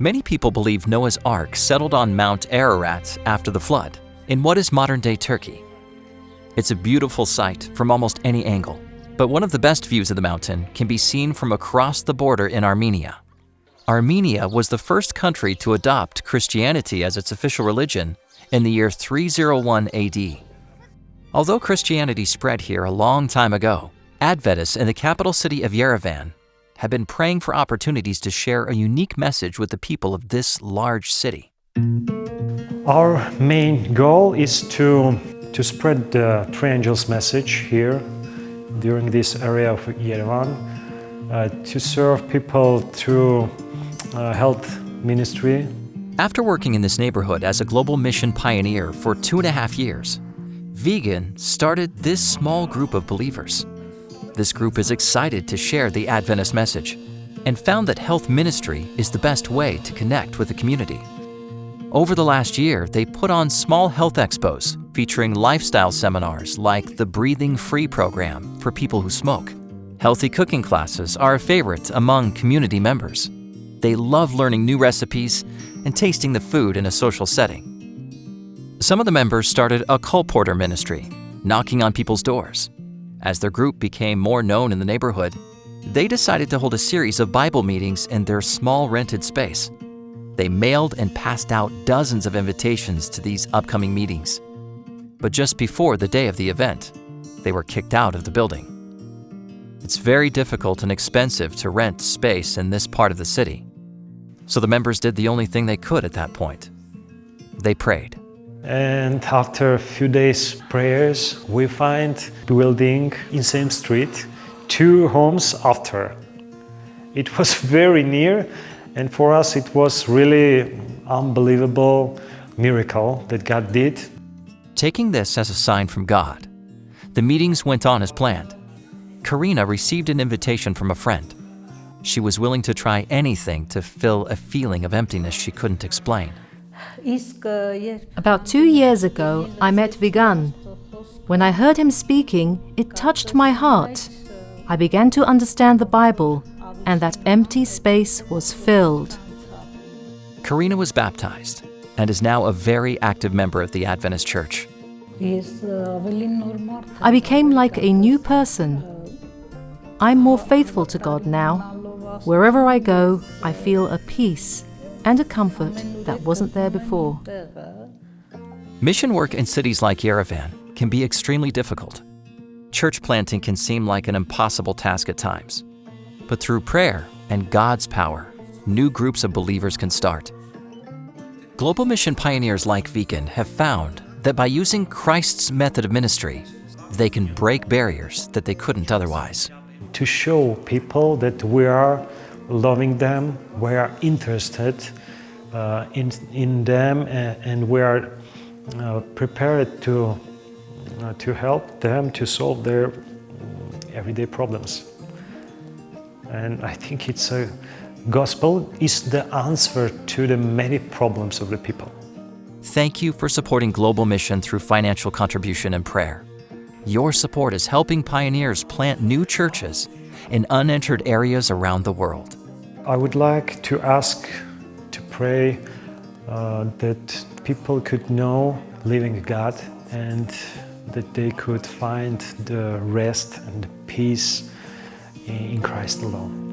Many people believe Noah's Ark settled on Mount Ararat after the flood, in what is modern-day Turkey. It's a beautiful sight from almost any angle, but one of the best views of the mountain can be seen from across the border in Armenia. Armenia was the first country to adopt Christianity as its official religion in the year 301 AD. Although Christianity spread here a long time ago, Adventists in the capital city of Yerevan have been praying for opportunities to share a unique message with the people of this large city. Our main goal is to spread the Three Angels message here during this area of Yerevan, to serve people through health ministry. After working in this neighborhood as a global mission pioneer for 2.5 years, Vegan started this small group of believers. This group is excited to share the Adventist message and found that health ministry is the best way to connect with the community. Over the last year, they put on small health expos featuring lifestyle seminars like the Breathing Free program for people who smoke. Healthy cooking classes are a favorite among community members. They love learning new recipes and tasting the food in a social setting. Some of the members started a colporteur ministry, knocking on people's doors. As their group became more known in the neighborhood, they decided to hold a series of Bible meetings in their small rented space. They mailed and passed out dozens of invitations to these upcoming meetings. But just before the day of the event, they were kicked out of the building. It's very difficult and expensive to rent space in this part of the city. So the members did the only thing they could at that point. They prayed. And after a few days prayers, we find building in same street, 2 homes after. It was very near, and for us it was really unbelievable miracle that God did. Taking this as a sign from God, the meetings went on as planned. Karina received an invitation from a friend. She was willing to try anything to fill a feeling of emptiness she couldn't explain. About 2 years ago, I met Vigan. When I heard him speaking, it touched my heart. I began to understand the Bible, and that empty space was filled. Karina was baptized and is now a very active member of the Adventist Church. I became like a new person. I'm more faithful to God now. Wherever I go, I feel a peace and a comfort that wasn't there before. Mission work in cities like Yerevan can be extremely difficult. Church planting can seem like an impossible task at times. But through prayer and God's power, new groups of believers can start. Global mission pioneers like Vegan have found that by using Christ's method of ministry, they can break barriers that they couldn't otherwise. To show people that we are loving them, we are interested in them, and we are prepared to help them to solve their everyday problems. And I think it's a gospel is the answer to the many problems of the people. Thank you for supporting Global Mission through financial contribution and prayer. Your support is helping pioneers plant new churches in unentered areas around the world. I would like to ask to pray that people could know living God and that they could find the rest and the peace in Christ alone.